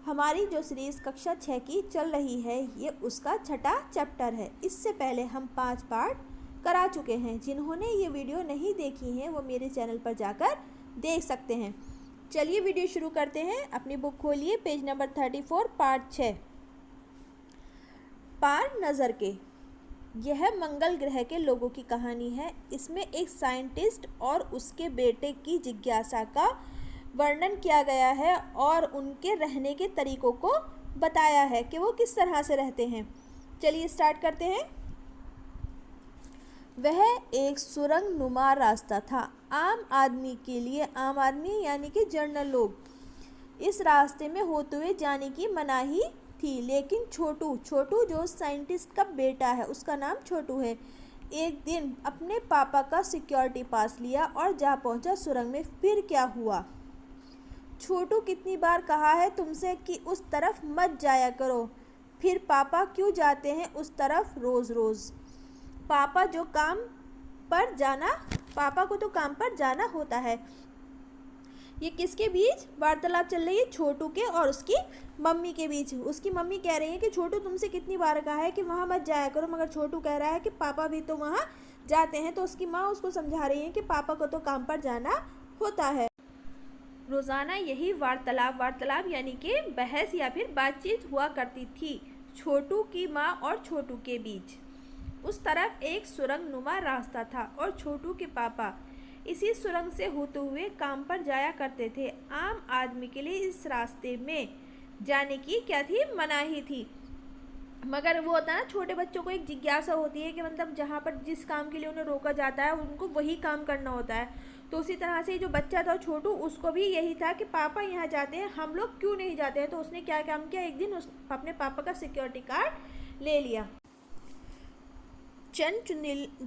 हमारी जो सीरीज़ कक्षा 6 की चल रही है ये उसका छठा चैप्टर है। इससे पहले हम 5 पार्ट करा चुके हैं। जिन्होंने ये वीडियो नहीं देखी हैं वो मेरे चैनल पर जाकर देख सकते हैं। चलिए वीडियो शुरू करते हैं। अपनी बुक खोलिए, पेज नंबर 34, पार्ट 6। पार नज़र के। यह मंगल ग्रह के लोगों की कहानी है। इसमें एक साइंटिस्ट और उसके बेटे की जिज्ञासा का वर्णन किया गया है और उनके रहने के तरीकों को बताया है कि वो किस तरह से रहते हैं। चलिए स्टार्ट करते हैं। वह एक सुरंग नुमा रास्ता था। आम आदमी के लिए, आम आदमी यानी कि जनरल लोग, इस रास्ते में होते हुए जाने की मनाही थी। लेकिन छोटू जो साइंटिस्ट का बेटा है, उसका नाम छोटू है, एक दिन अपने पापा का सिक्योरिटी पास लिया और जा पहुंचा सुरंग में। फिर क्या हुआ? छोटू, कितनी बार कहा है तुमसे कि उस तरफ मत जाया करो। फिर पापा क्यों जाते हैं उस तरफ रोज़ रोज़? पापा को तो काम पर जाना होता है। ये किसके बीच वार्तालाप चल रही है? छोटू के और उसकी मम्मी के बीच। उसकी मम्मी कह रही है कि छोटू, तुमसे कितनी बार कहा है कि वहाँ मत जाया करो, मगर छोटू कह रहा है कि पापा भी तो वहाँ जाते हैं। तो उसकी माँ उसको समझा रही है कि पापा को तो काम पर जाना होता है। रोज़ाना यही वार्तालाप यानी कि बहस या फिर बातचीत हुआ करती थी छोटू की माँ और छोटू के बीच। उस तरफ एक सुरंग नुमा रास्ता था और छोटू के पापा इसी सुरंग से होते हुए काम पर जाया करते थे। आम आदमी के लिए इस रास्ते में जाने की क्या थी? मनाही थी। मगर वो होता है ना, छोटे बच्चों को एक जिज्ञासा होती है कि मतलब जहाँ पर जिस काम के लिए उन्हें रोका जाता है उनको वही काम करना होता है। तो उसी तरह से जो बच्चा था छोटू, उसको भी यही था कि पापा यहाँ जाते हैं, हम लोग क्यों नहीं जाते हैं। तो उसने क्या काम किया, एक दिन अपने पापा का सिक्योरिटी कार्ड ले लिया। चंद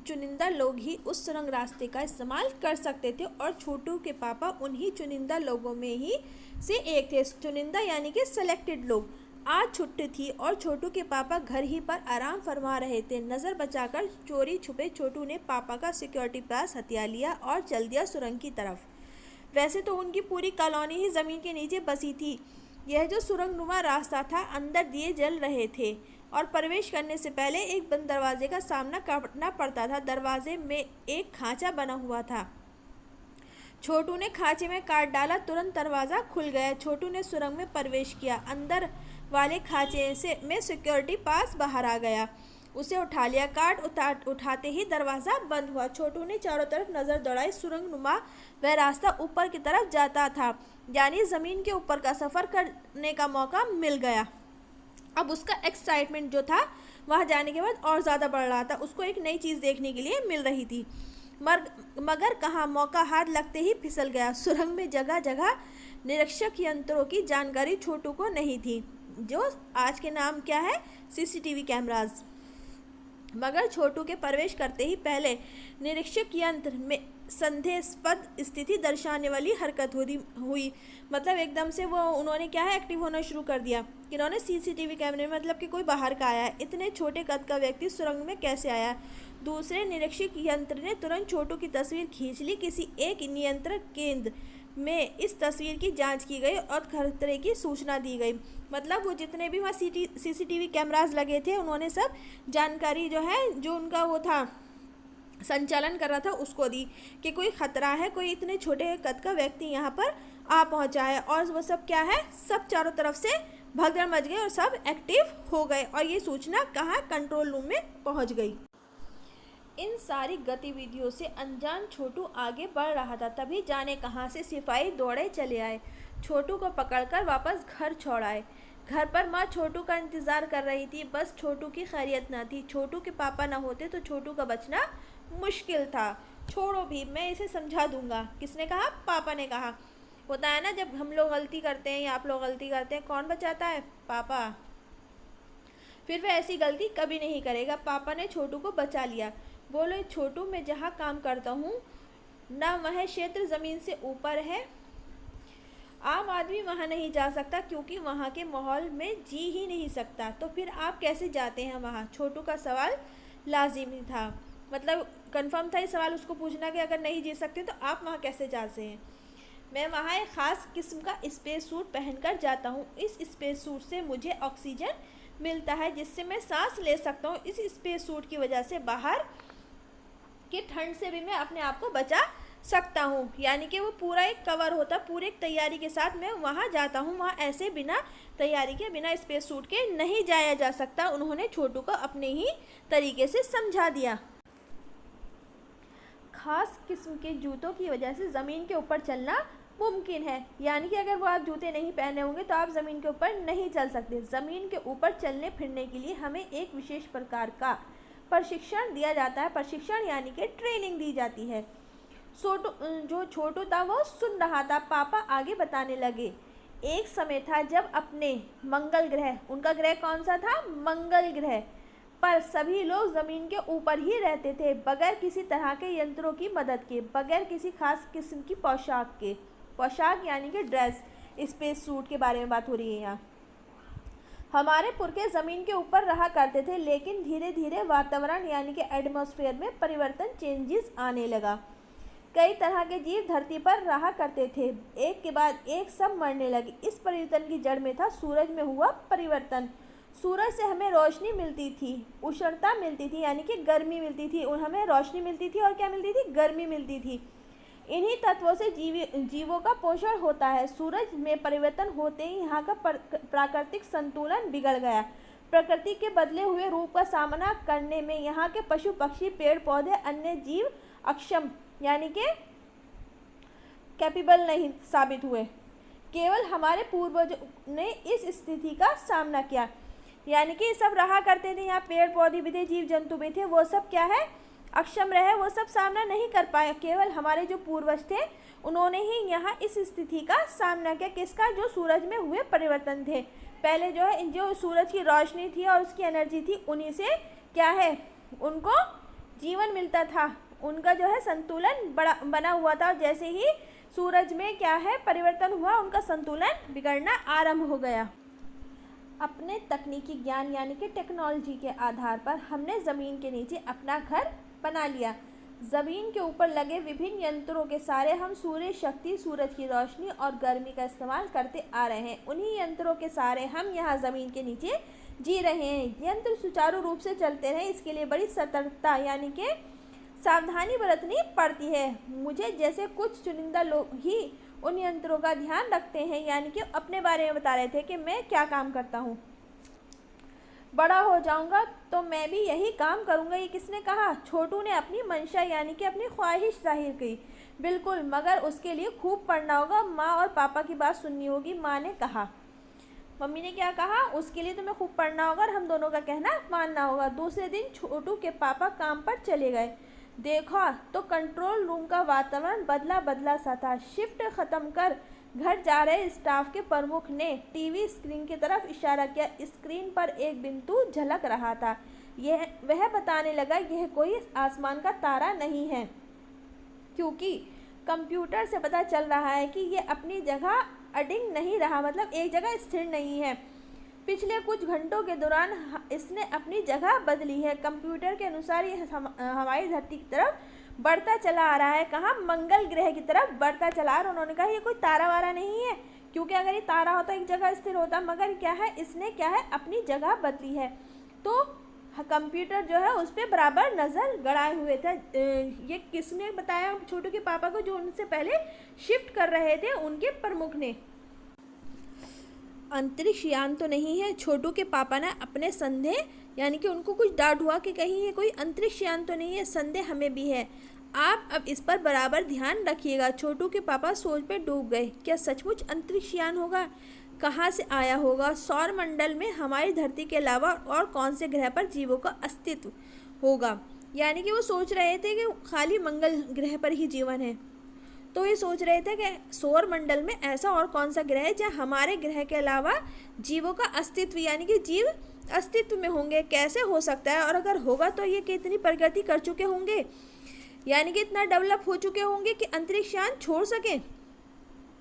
चुनिंदा लोग ही उस सुरंग रास्ते का इस्तेमाल कर सकते थे और छोटू के पापा उन्हीं चुनिंदा लोगों में ही से एक थे। चुनिंदा यानी कि सेलेक्टेड लोग। आज छुट्टी थी और छोटू के पापा घर ही पर आराम फरमा रहे थे। नज़र बचाकर चोरी छुपे छोटू ने पापा का सिक्योरिटी पास हथिया लिया और चल दिया सुरंग की तरफ। वैसे तो उनकी पूरी कॉलोनी ही ज़मीन के नीचे बसी थी। यह जो सुरंग नुमा रास्ता था, अंदर दिए जल रहे थे और प्रवेश करने से पहले एक बंद दरवाजे का सामना करना पड़ता था। दरवाजे में एक खांचा बना हुआ था। छोटू ने खांचे में काट डाला, तुरंत दरवाज़ा खुल गया। छोटू ने सुरंग में प्रवेश किया। अंदर वाले खांचे में सिक्योरिटी पास बाहर आ गया। उसे उठा लिया। उठाते ही दरवाज़ा बंद हुआ। छोटू ने चारों तरफ नज़र दौड़ाई। सुरंग नुमा वह रास्ता ऊपर की तरफ जाता था, यानी ज़मीन के ऊपर का सफ़र करने का मौका मिल गया। अब उसका एक्साइटमेंट जो था वहाँ जाने के बाद और ज़्यादा बढ़ रहा था। उसको एक नई चीज़ देखने के लिए मिल रही थी। मगर कहाँ, मौका हाथ लगते ही फिसल गया। सुरंग में जगह जगह निरीक्षक यंत्रों की जानकारी छोटू को नहीं थी, जो आज के नाम क्या है, सीसीटीवी कैमरास। मगर छोटू के प्रवेश करते ही पहले निरीक्षक यंत्र में संदेहास्पद स्थिति दर्शाने वाली हरकत हुई। मतलब एकदम से उन्होंने क्या है, एक्टिव होना शुरू कर दिया कि उन्होंने सीसीटीवी कैमरे में, मतलब कि कोई बाहर का आया है। इतने छोटे कद का व्यक्ति सुरंग में कैसे आया? दूसरे निरीक्षक यंत्र ने तुरंत छोटू की तस्वीर खींच ली। किसी एक नियंत्रण केंद्र में इस तस्वीर की जांच की गई और खतरे की सूचना दी गई। मतलब वो जितने भी वहाँ सीसीटीवी कैमरास लगे थे, उन्होंने सब जानकारी जो है, जो उनका वो था संचालन कर रहा था, उसको दी कि कोई खतरा है, कोई इतने छोटे कद का व्यक्ति यहाँ पर आ पहुँचा है। और वो सब क्या है, सब चारों तरफ से भगदड़ मच गई और सब एक्टिव हो गए और ये सूचना कहाँ, कंट्रोल रूम में पहुँच गई। इन सारी गतिविधियों से अनजान छोटू आगे बढ़ रहा था। तभी जाने कहाँ से सिपाही दौड़े चले आए, छोटू को पकड़कर वापस घर छोड़ाए। घर पर माँ छोटू का इंतज़ार कर रही थी। बस छोटू की खैरियत न थी। छोटू के पापा न होते तो छोटू का बचना मुश्किल था। छोड़ो भी, मैं इसे समझा दूंगा। किसने कहा? पापा ने कहा। होता है ना, जब हम लोग गलती करते हैं या आप लोग गलती करते हैं, कौन बचाता है? पापा। फिर वह ऐसी गलती कभी नहीं करेगा। पापा ने छोटू को बचा लिया। बोलो, छोटू, मैं जहाँ काम करता हूँ ना, वह क्षेत्र ज़मीन से ऊपर है। आम आदमी वहाँ नहीं जा सकता क्योंकि वहाँ के माहौल में जी ही नहीं सकता। तो फिर आप कैसे जाते हैं वहाँ? छोटू का सवाल लाजिमी था। मतलब कंफर्म था ये सवाल उसको पूछना कि अगर नहीं जी सकते तो आप वहाँ कैसे जाते हैं। मैं वहाँ एक ख़ास किस्म का स्पेस सूट पहनकर जाता हूँ। इस स्पेस सूट से मुझे ऑक्सीजन मिलता है जिससे मैं सांस ले सकता हूँ। इस स्पेस सूट की वजह से बाहर कि ठंड से भी मैं अपने आप को बचा सकता हूँ। यानी कि वो पूरा एक कवर होता, पूरे एक तैयारी के साथ मैं वहाँ जाता हूँ। वहाँ ऐसे बिना तैयारी के, बिना स्पेस सूट के नहीं जाया जा सकता। उन्होंने छोटू को अपने ही तरीके से समझा दिया। खास किस्म के जूतों की वजह से ज़मीन के ऊपर चलना मुमकिन है। यानी कि अगर वो आप जूते नहीं पहने होंगे तो आप ज़मीन के ऊपर नहीं चल सकते। ज़मीन के ऊपर चलने फिरने के लिए हमें एक विशेष प्रकार का प्रशिक्षण दिया जाता है। प्रशिक्षण यानी कि ट्रेनिंग दी जाती है। जो छोटू था वो सुन रहा था। पापा आगे बताने लगे, एक समय था जब अपने मंगल ग्रह, उनका ग्रह कौन सा था? मंगल ग्रह पर सभी लोग ज़मीन के ऊपर ही रहते थे, बगैर किसी तरह के यंत्रों की मदद के, बगैर किसी खास किस्म की पोशाक के। पोशाक यानी कि ड्रेस, स्पेस सूट के बारे में बात हो रही है यहाँ। हमारे पुरखे ज़मीन के ऊपर रहा करते थे, लेकिन धीरे धीरे वातावरण यानी कि एटमॉस्फेयर में परिवर्तन, चेंजेस आने लगा। कई तरह के जीव धरती पर रहा करते थे, एक के बाद एक सब मरने लगे। इस परिवर्तन की जड़ में था सूरज में हुआ परिवर्तन। सूरज से हमें रोशनी मिलती थी, उष्णता मिलती थी यानी कि गर्मी मिलती थी, और हमें रोशनी मिलती थी और क्या मिलती थी? गर्मी मिलती थी। इन्हीं तत्वों से जीवों का पोषण होता है। सूरज में परिवर्तन होते ही यहाँ का प्राकृतिक संतुलन बिगड़ गया। प्रकृति के बदले हुए रूप का सामना करने में यहाँ के पशु पक्षी, पेड़ पौधे, अन्य जीव अक्षम यानी कि कैपेबल नहीं साबित हुए। केवल हमारे पूर्वजों ने इस स्थिति का सामना किया। यानी कि सब रहा करते थे, यहाँ पेड़ पौधे भी थे, जीव जंतु भी थे, वो सब क्या है? अक्षम रहे, वो सब सामना नहीं कर पाए। केवल हमारे जो पूर्वज थे उन्होंने ही यहाँ इस स्थिति का सामना किया। किसका? जो सूरज में हुए परिवर्तन थे। पहले जो है, जो सूरज की रोशनी थी और उसकी एनर्जी थी, उन्हीं से क्या है? उनको जीवन मिलता था, उनका जो है संतुलन बना हुआ था। और जैसे ही सूरज में क्या है परिवर्तन हुआ, उनका संतुलन बिगड़ना आरंभ हो गया। अपने तकनीकी ज्ञान यानी कि टेक्नोलॉजी के आधार पर हमने ज़मीन के नीचे अपना घर बना लिया। ज़मीन के ऊपर लगे विभिन्न यंत्रों के सहारे हम सूर्य शक्ति, सूरज की रोशनी और गर्मी का इस्तेमाल करते आ रहे हैं। उन्हीं यंत्रों के सहारे हम यहाँ ज़मीन के नीचे जी रहे हैं। यंत्र सुचारू रूप से चलते रहे, इसके लिए बड़ी सतर्कता यानी कि सावधानी बरतनी पड़ती है। मुझे जैसे कुछ चुनिंदा लोग ही उन यंत्रों का ध्यान रखते हैं, यानी कि अपने बारे में बता रहे थे कि मैं क्या काम करता हूँ। बड़ा हो जाऊंगा तो मैं भी यही काम करूंगा। ये किसने कहा? छोटू ने अपनी मंशा यानी कि अपनी ख्वाहिश जाहिर की। बिल्कुल, मगर उसके लिए खूब पढ़ना होगा, माँ और पापा की बात सुननी होगी। माँ ने कहा, मम्मी ने क्या कहा? उसके लिए तुम्हें खूब पढ़ना होगा और हम दोनों का कहना मानना होगा। दूसरे दिन छोटू के पापा काम पर चले गए। देखा तो कंट्रोल रूम का वातावरण बदला बदला सा था। शिफ्ट ख़त्म कर घर जा रहे स्टाफ के प्रमुख ने टीवी स्क्रीन की तरफ इशारा किया। स्क्रीन पर एक बिंदु झलक रहा था। वह बताने लगा, यह कोई आसमान का तारा नहीं है, क्योंकि कंप्यूटर से पता चल रहा है कि यह अपनी जगह अडिंग नहीं रहा, मतलब एक जगह स्थिर नहीं है। पिछले कुछ घंटों के दौरान इसने अपनी जगह बदली है। कंप्यूटर के अनुसार ये हमारी धरती की तरफ बढ़ता चला आ रहा है। कहाँ? मंगल ग्रह की तरफ बढ़ता चला। और उन्होंने कहा ये कोई तारा वारा नहीं है, क्योंकि अगर ये तारा होता एक जगह स्थिर होता, मगर क्या है, इसने क्या है अपनी जगह बदली है। तो कंप्यूटर जो है उस पर बराबर नज़र गड़ाए हुए थे। ये किसने बताया? छोटू के पापा को, जो उनसे पहले शिफ्ट कर रहे थे, उनके प्रमुख ने। अंतरिक्ष यान तो नहीं है? छोटू के पापा ने अपने संदेह यानी कि उनको कुछ डाउट हुआ कि कहीं ये कोई अंतरिक्ष यान तो नहीं है। संदेह हमें भी है, आप अब इस पर बराबर ध्यान रखिएगा। छोटू के पापा सोच पे डूब गए। क्या सचमुच अंतरिक्ष यान होगा? कहाँ से आया होगा? सौर मंडल में हमारी धरती के अलावा और कौन से ग्रह पर जीवों का अस्तित्व होगा? यानी कि वो सोच रहे थे कि खाली मंगल ग्रह पर ही जीवन है। तो ये सोच रहे थे कि सौर मंडल में ऐसा और कौन सा ग्रह है जहाँ हमारे ग्रह के अलावा जीवों का अस्तित्व यानी कि जीव अस्तित्व में होंगे। कैसे हो सकता है? और अगर होगा तो ये कितनी प्रगति कर चुके होंगे, यानी कि इतना डेवलप हो चुके होंगे कि अंतरिक्ष यान छोड़ सकें।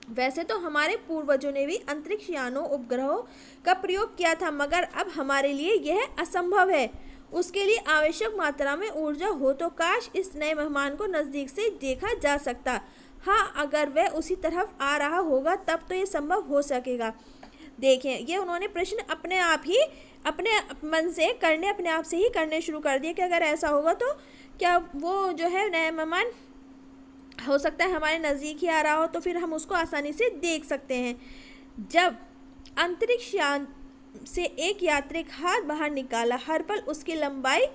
वैसे तो हमारे पूर्वजों ने भी अंतरिक्ष यानों, उपग्रहों का प्रयोग किया था, मगर अब हमारे लिए यह असंभव है। उसके लिए आवश्यक मात्रा में ऊर्जा हो तो काश इस नए मेहमान को नज़दीक से देखा जा सकता। हाँ, अगर वह उसी तरफ आ रहा होगा तब तो ये संभव हो सकेगा। देखें, ये उन्होंने प्रश्न अपने आप ही अपने मन से करने, अपने आप से ही करने शुरू कर दिए कि अगर ऐसा होगा तो क्या वो जो है नया मेहमान हो सकता है हमारे नज़दीक ही आ रहा हो, तो फिर हम उसको आसानी से देख सकते हैं। जब अंतरिक्ष यान से एक यात्रिक हाथ बाहर निकाला, हर पल उसकी लंबाई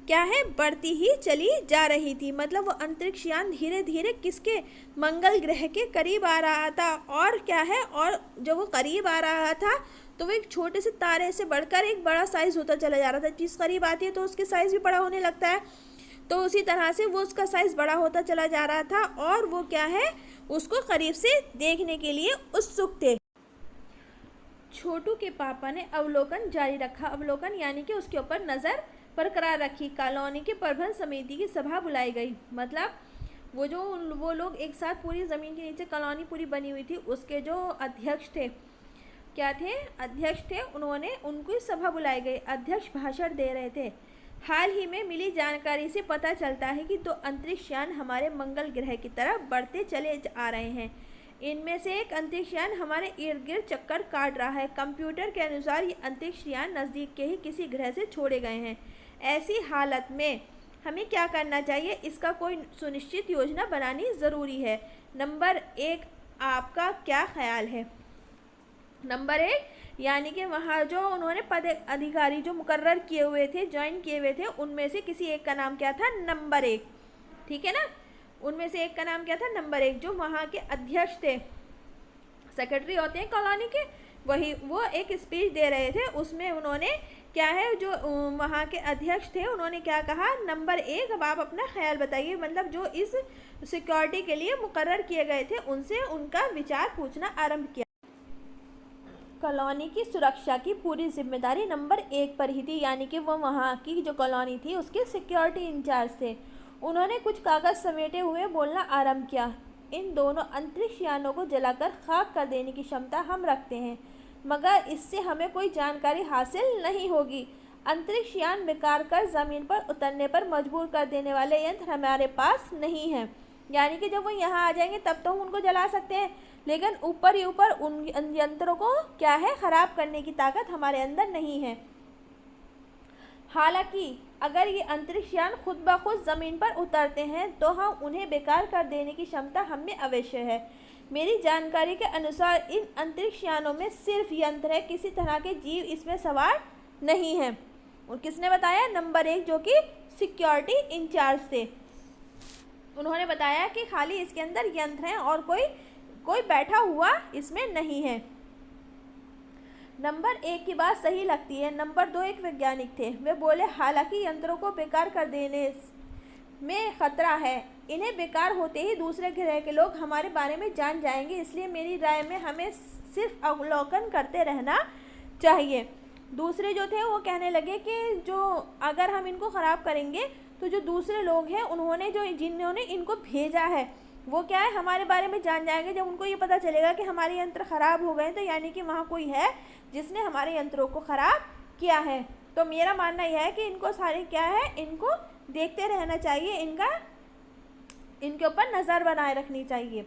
क्या है, बढ़ती ही चली जा रही थी। मतलब वो अंतरिक्ष यान धीरे धीरे किसके, मंगल ग्रह के करीब आ रहा था। और क्या है, और जब वो करीब आ रहा था तो वो एक छोटे से तारे से बढ़कर एक बड़ा साइज होता चला जा रहा था। चीज़ करीब आती है तो उसके साइज भी बड़ा होने लगता है, तो उसी तरह से वो उसका साइज बड़ा होता चला जा रहा था और वो क्या है, उसको करीब से देखने के लिए उत्सुक थे। छोटू के पापा ने अवलोकन जारी रखा। अवलोकन यानी कि उसके ऊपर नज़र बरकरार रखी। कॉलोनी के प्रबंध समिति की सभा बुलाई गई। मतलब वो लोग एक साथ पूरी ज़मीन के नीचे कॉलोनी पूरी बनी हुई थी, उसके जो अध्यक्ष थे, क्या थे, अध्यक्ष थे, उनको सभा बुलाई गई। अध्यक्ष भाषण दे रहे थे। हाल ही में मिली जानकारी से पता चलता है कि 2 अंतरिक्ष यान हमारे मंगल ग्रह की तरफ बढ़ते चले आ रहे हैं। इनमें से एक अंतरिक्ष यान हमारे इर्द गिर्द चक्कर काट रहा है। कंप्यूटर के अनुसार ये अंतरिक्ष यान नज़दीक के ही किसी ग्रह से छोड़े गए हैं। ऐसी हालत में हमें क्या करना चाहिए, इसका कोई सुनिश्चित योजना बनानी ज़रूरी है। नंबर 1, आपका क्या ख्याल है? नंबर 1 यानी कि वहाँ जो उन्होंने पद अधिकारी जो मुकर्रर किए हुए थे, ज्वाइन किए हुए थे, उनमें से किसी एक का नाम क्या था, नंबर 1। ठीक है ना, उनमें से एक का नाम क्या था, नंबर 1। जो वहाँ के अध्यक्ष थे, सेक्रेटरी होते हैं कॉलोनी के, वो एक स्पीच दे रहे थे। उसमें उन्होंने क्या है, जो वहाँ के अध्यक्ष थे, उन्होंने क्या कहा, नंबर 1 अब आप अपना ख्याल बताइए। मतलब जो इस सिक्योरिटी के लिए मुकर्रर किए गए थे उनसे उनका विचार पूछना आरंभ किया। कॉलोनी की सुरक्षा की पूरी जिम्मेदारी नंबर 1 पर ही थी, यानी कि वो वहाँ की जो कॉलोनी थी उसके सिक्योरिटी इंचार्ज थे। उन्होंने कुछ कागज़ समेटे हुए बोलना आरंभ किया। इन दोनों अंतरिक्ष यानों को जलाकर खाक कर देने की क्षमता हम रखते हैं, मगर इससे हमें कोई जानकारी हासिल नहीं होगी। अंतरिक्ष यान बेकार कर ज़मीन पर उतरने पर मजबूर कर देने वाले यंत्र हमारे पास नहीं हैं। यानी कि जब वो यहाँ आ जाएंगे तब तो हम उनको जला सकते हैं, लेकिन ऊपर ही ऊपर उन यंत्रों को क्या है, ख़राब करने की ताकत हमारे अंदर नहीं है। हालांकि अगर ये अंतरिक्ष यान खुद ब खुद ज़मीन पर उतरते हैं तो हम उन्हें बेकार कर देने की क्षमता हमें अवश्य है। मेरी जानकारी के अनुसार इन अंतरिक्ष यानों में सिर्फ यंत्र है, किसी तरह के जीव इसमें सवार नहीं हैं। और किसने बताया? नंबर 1 जो कि सिक्योरिटी इंचार्ज थे, उन्होंने बताया कि खाली इसके अंदर यंत्र हैं और कोई बैठा हुआ इसमें नहीं है। नंबर 1 की बात सही लगती है। नंबर 2 एक वैज्ञानिक थे, वे बोले हालांकि यंत्रों को बेकार कर देने में खतरा है, इन्हें बेकार होते ही दूसरे ग्रह के लोग हमारे बारे में जान जाएंगे, इसलिए मेरी राय में हमें सिर्फ अवलोकन करते रहना चाहिए। दूसरे जो थे वो कहने लगे कि जो अगर हम इनको ख़राब करेंगे तो जो दूसरे लोग हैं जिन्होंने इनको भेजा है वो क्या है, हमारे बारे में जान जाएंगे। जब उनको ये पता चलेगा कि हमारे यंत्र ख़राब हो गए तो यानी कि वहाँ कोई है जिसने हमारे यंत्रों को ख़राब किया है। तो मेरा मानना यह है कि इनको सारे क्या है, इनको देखते रहना चाहिए, इनके ऊपर नज़र बनाए रखनी चाहिए।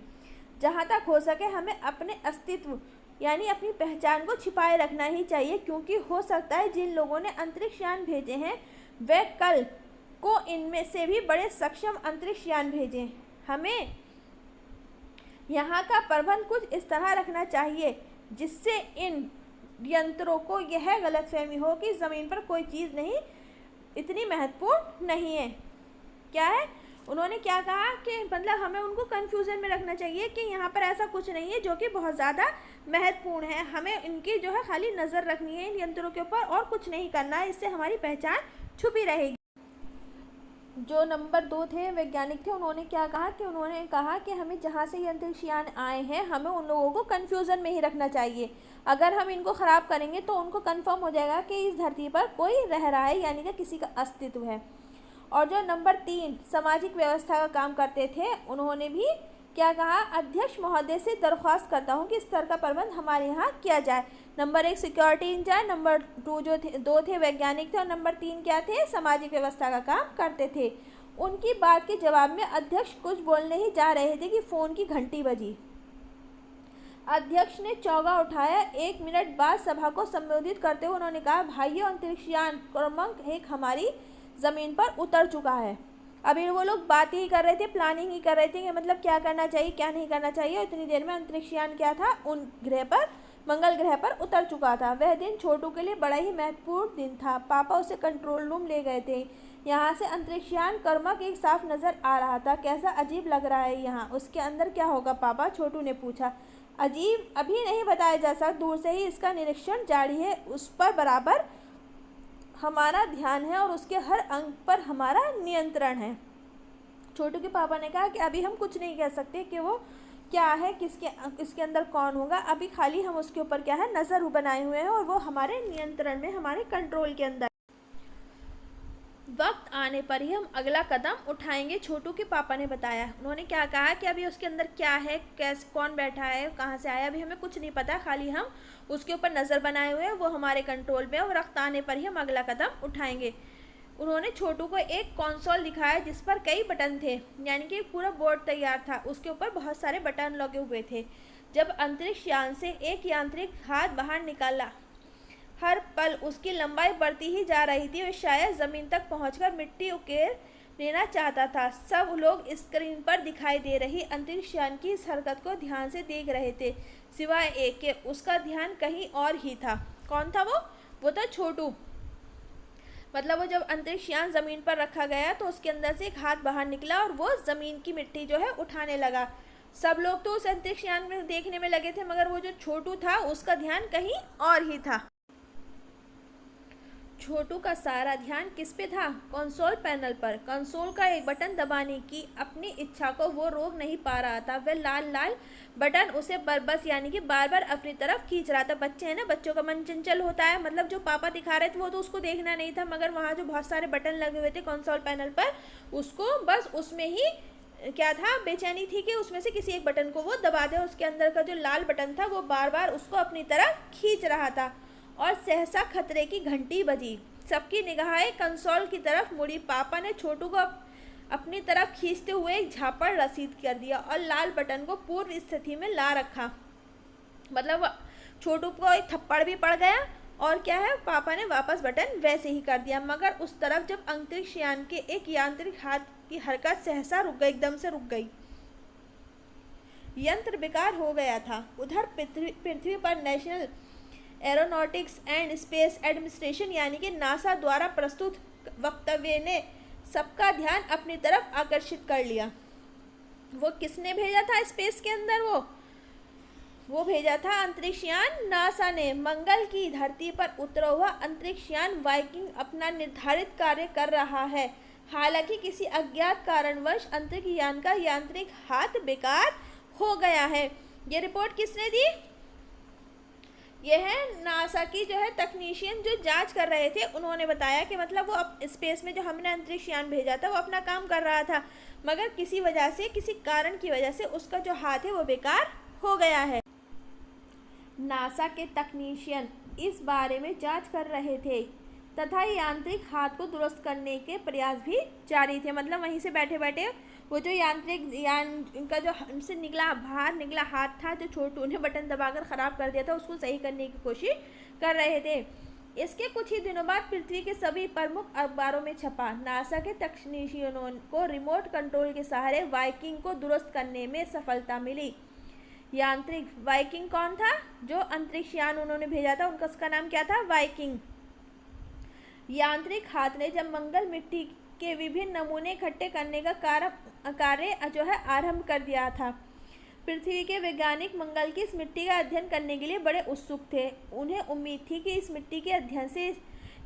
जहाँ तक हो सके हमें अपने अस्तित्व यानी अपनी पहचान को छिपाए रखना ही चाहिए, क्योंकि हो सकता है जिन लोगों ने अंतरिक्ष यान भेजे हैं वे कल को इनमें से भी बड़े सक्षम अंतरिक्ष यान भेजें। हमें यहाँ का प्रबंध कुछ इस तरह रखना चाहिए जिससे इन यंत्रों को यह गलतफहमी हो कि ज़मीन पर कोई चीज़ नहीं इतनी महत्वपूर्ण नहीं है। क्या है, उन्होंने क्या कहा कि मतलब हमें उनको कन्फ्यूज़न में रखना चाहिए कि यहाँ पर ऐसा कुछ नहीं है जो कि बहुत ज़्यादा महत्वपूर्ण है। हमें इनकी जो है खाली नज़र रखनी है इन यंत्रों के ऊपर और कुछ नहीं करना है, इससे हमारी पहचान छुपी रहेगी। जो नंबर 2 थे वैज्ञानिक थे, उन्होंने कहा कि हमें जहाँ से ये अंतरिक्ष यान आए हैं हमें उन लोगों को कन्फ्यूज़न में ही रखना चाहिए। अगर हम इनको ख़राब करेंगे तो उनको कंफर्म हो जाएगा कि इस धरती पर कोई रह रहा है, यानी कि किसी का अस्तित्व है। और जो नंबर 3 सामाजिक व्यवस्था का काम करते थे, उन्होंने भी क्या कहा, अध्यक्ष महोदय से दरख्वास्त करता हूँ कि इस स्तर का प्रबंध हमारे यहाँ किया जाए। नंबर 1 सिक्योरिटी इंचार्ज, नंबर 2 दो थे वैज्ञानिक थे और नंबर 3 क्या थे, सामाजिक व्यवस्था का काम करते थे। उनकी बात के जवाब में अध्यक्ष कुछ बोलने ही जा रहे थे कि फ़ोन की घंटी बजी। अध्यक्ष ने चौंका उठाया। 1 मिनट बाद सभा को संबोधित करते हुए उन्होंने कहा, भाइयों, अंतरिक्षयान क्रमांक 1 हमारी ज़मीन पर उतर चुका है। अभी वो लोग बात ही कर रहे थे, प्लानिंग ही कर रहे थे कि मतलब क्या करना चाहिए क्या नहीं करना चाहिए। इतनी देर में अंतरिक्षयान क्या था, उन ग्रह पर, मंगल ग्रह पर उतर चुका था। वह दिन छोटू के लिए बड़ा ही महत्वपूर्ण दिन था। पापा उसे कंट्रोल रूम ले गए थे। यहाँ से अंतरिक्षयान क्रमांक 1 साफ नजर आ रहा था। कैसा अजीब लग रहा है यहाँ, उसके अंदर क्या होगा पापा, छोटू ने पूछा। अजीब अभी नहीं बताया जा सकता, दूर से ही इसका निरीक्षण जारी है। उस पर बराबर हमारा ध्यान है और उसके हर अंग पर हमारा नियंत्रण है। छोटू के पापा ने कहा कि अभी हम कुछ नहीं कह सकते कि वो क्या है, किसके अंदर कौन होगा। अभी खाली हम उसके ऊपर क्या है, नज़र बनाए हुए हैं और वो हमारे नियंत्रण में, हमारे कंट्रोल के अंदर। वक्त आने पर ही हम अगला कदम उठाएंगे, छोटू के पापा ने बताया। उन्होंने क्या कहा कि अभी उसके अंदर क्या है, कैसे, कौन बैठा है, कहाँ से आया, अभी हमें कुछ नहीं पता, खाली हम उसके ऊपर नज़र बनाए हुए हैं, वो हमारे कंट्रोल में, और वक्त आने पर ही हम अगला कदम उठाएंगे। उन्होंने छोटू को एक कंसोल दिखाया जिस पर कई बटन थे, यानी कि पूरा बोर्ड तैयार था, उसके ऊपर बहुत सारे बटन लगे हुए थे। जब अंतरिक्ष यान से एक यांत्रिक हाथ बाहर निकाला, हर पल उसकी लंबाई बढ़ती ही जा रही थी। वह शायद ज़मीन तक पहुंचकर मिट्टी उकेर लेना चाहता था। सब लोग स्क्रीन पर दिखाई दे रही अंतरिक्ष यान की इस हरकत को ध्यान से देख रहे थे, सिवाय एक के। उसका ध्यान कहीं और ही था। कौन था वो था छोटू। मतलब वो जब अंतरिक्ष यान ज़मीन पर रखा गया तो उसके अंदर से एक हाथ बाहर निकला और वो ज़मीन की मिट्टी जो है उठाने लगा। सब लोग तो उस अंतरिक्ष यान में देखने में लगे थे, मगर वो जो छोटू था उसका ध्यान कहीं और ही था। छोटू का सारा ध्यान किस पे था? कंसोल पैनल पर। कंसोल का एक बटन दबाने की अपनी इच्छा को वो रोक नहीं पा रहा था। वह लाल लाल बटन उसे बस यानी कि बार बार अपनी तरफ खींच रहा था। बच्चे हैं ना, बच्चों का मन चंचल होता है। मतलब जो पापा दिखा रहे थे वो तो उसको देखना नहीं था, मगर वहाँ जो बहुत सारे बटन लगे हुए थे कंसोल पैनल पर, उसको बस उसमें ही क्या था, बेचैनी थी कि उसमें से किसी एक बटन को वो दबा दे। उसके अंदर का जो लाल बटन था वो बार बार उसको अपनी तरफ खींच रहा था और सहसा खतरे की घंटी बजी। सबकी निगाहें कंसोल की तरफ मुड़ी। पापा ने छोटू को अपनी तरफ खींचते हुए एक झापड़ रसीद कर दिया और लाल बटन को पूर्व स्थिति में ला रखा। मतलब छोटू को एक थप्पड़ भी पड़ गया और क्या है, पापा ने वापस बटन वैसे ही कर दिया। मगर उस तरफ जब अंतरिक्ष यान के एक यांत्रिक हाथ की हरकत सहसा रुक गई, एकदम से रुक गई। यंत्र बेकार हो गया था। उधर पृथ्वी पर national aeronautics and space administration यानी कि नासा द्वारा प्रस्तुत वक्तव्य ने सबका ध्यान अपनी तरफ आकर्षित कर लिया। वो किसने भेजा था स्पेस के अंदर? वो भेजा था अंतरिक्ष यान नासा ने। मंगल की धरती पर उतरा हुआ अंतरिक्ष यान वाइकिंग अपना निर्धारित कार्य कर रहा है। हालांकि किसी अज्ञात कारणवश अंतरिक्ष यान का यांत्रिक हाथ बेकार हो गया है। ये रिपोर्ट किसने दी? यह है नासा की जो है तकनीशियन जो जांच कर रहे थे, उन्होंने बताया कि मतलब वो अब स्पेस में जो हमने अंतरिक्ष यान भेजा था वो अपना काम कर रहा था, मगर किसी वजह से, किसी कारण की वजह से उसका जो हाथ है वो बेकार हो गया है। नासा के तकनीशियन इस बारे में जांच कर रहे थे तथा यांत्रिक हाथ को दुरुस्त करने के प्रयास भी जारी थे। मतलब वहीं से बैठे बैठे वो जो यांत्रिक यान का जो हमसे बाहर निकला हाथ था, जो छोटू ने बटन दबाकर ख़राब कर दिया था, उसको सही करने की कोशिश कर रहे थे। इसके कुछ ही दिनों बाद पृथ्वी के सभी प्रमुख अखबारों में छपा। नासा के तकनीशियनों को रिमोट कंट्रोल के सहारे वाइकिंग को दुरुस्त करने में सफलता मिली। यांत्रिक वाइकिंग कौन था? जो अंतरिक्ष यान उन्होंने भेजा था, उनका उसका नाम क्या था? वाइकिंग। यांत्रिक हाथ ने जब मंगल मिट्टी के विभिन्न नमूने इकट्ठे करने का कार्य जो है आरंभ कर दिया था। पृथ्वी के वैज्ञानिक मंगल की इस मिट्टी का अध्ययन करने के लिए बड़े उत्सुक थे। उन्हें उम्मीद थी कि इस मिट्टी के अध्ययन से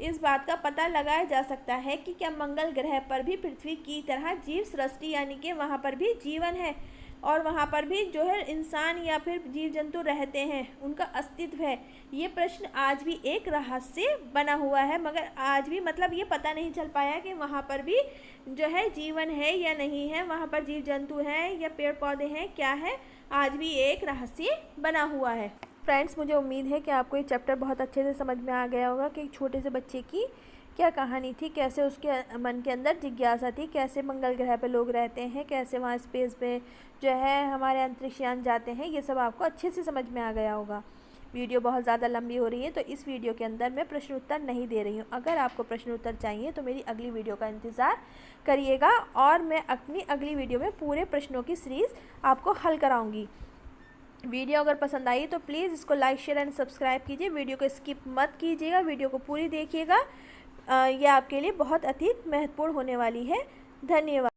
इस बात का पता लगाया जा सकता है कि क्या मंगल ग्रह पर भी पृथ्वी की तरह जीव सृष्टि यानी कि वहाँ पर भी जीवन है और वहाँ पर भी जो है इंसान या फिर जीव जंतु रहते हैं, उनका अस्तित्व है। ये प्रश्न आज भी एक रहस्य बना हुआ है, मगर आज भी मतलब ये पता नहीं चल पाया कि वहाँ पर भी जो है जीवन है या नहीं है, वहाँ पर जीव जंतु हैं या पेड़ पौधे हैं, क्या है, आज भी एक रहस्य बना हुआ है। फ्रेंड्स, मुझे उम्मीद है कि आपको ये चैप्टर बहुत अच्छे से समझ में आ गया होगा कि एक छोटे से बच्चे की क्या कहानी थी, कैसे उसके मन के अंदर जिज्ञासा थी, कैसे मंगल ग्रह पे लोग रहते हैं, कैसे वहाँ स्पेस पे जो है हमारे अंतरिक्षयान जाते हैं, ये सब आपको अच्छे से समझ में आ गया होगा। वीडियो बहुत ज़्यादा लंबी हो रही है तो इस वीडियो के अंदर मैं प्रश्न उत्तर नहीं दे रही हूँ। अगर आपको प्रश्न उत्तर चाहिए तो मेरी अगली वीडियो का इंतज़ार करिएगा और मैं अपनी अगली वीडियो में पूरे प्रश्नों की सीरीज़ आपको हल कराऊंगी। वीडियो अगर पसंद आई तो प्लीज़ इसको लाइक शेयर एंड सब्सक्राइब कीजिए। वीडियो को स्किप मत कीजिएगा, वीडियो को पूरी देखिएगा। यह आपके लिए बहुत अति महत्वपूर्ण होने वाली है। धन्यवाद।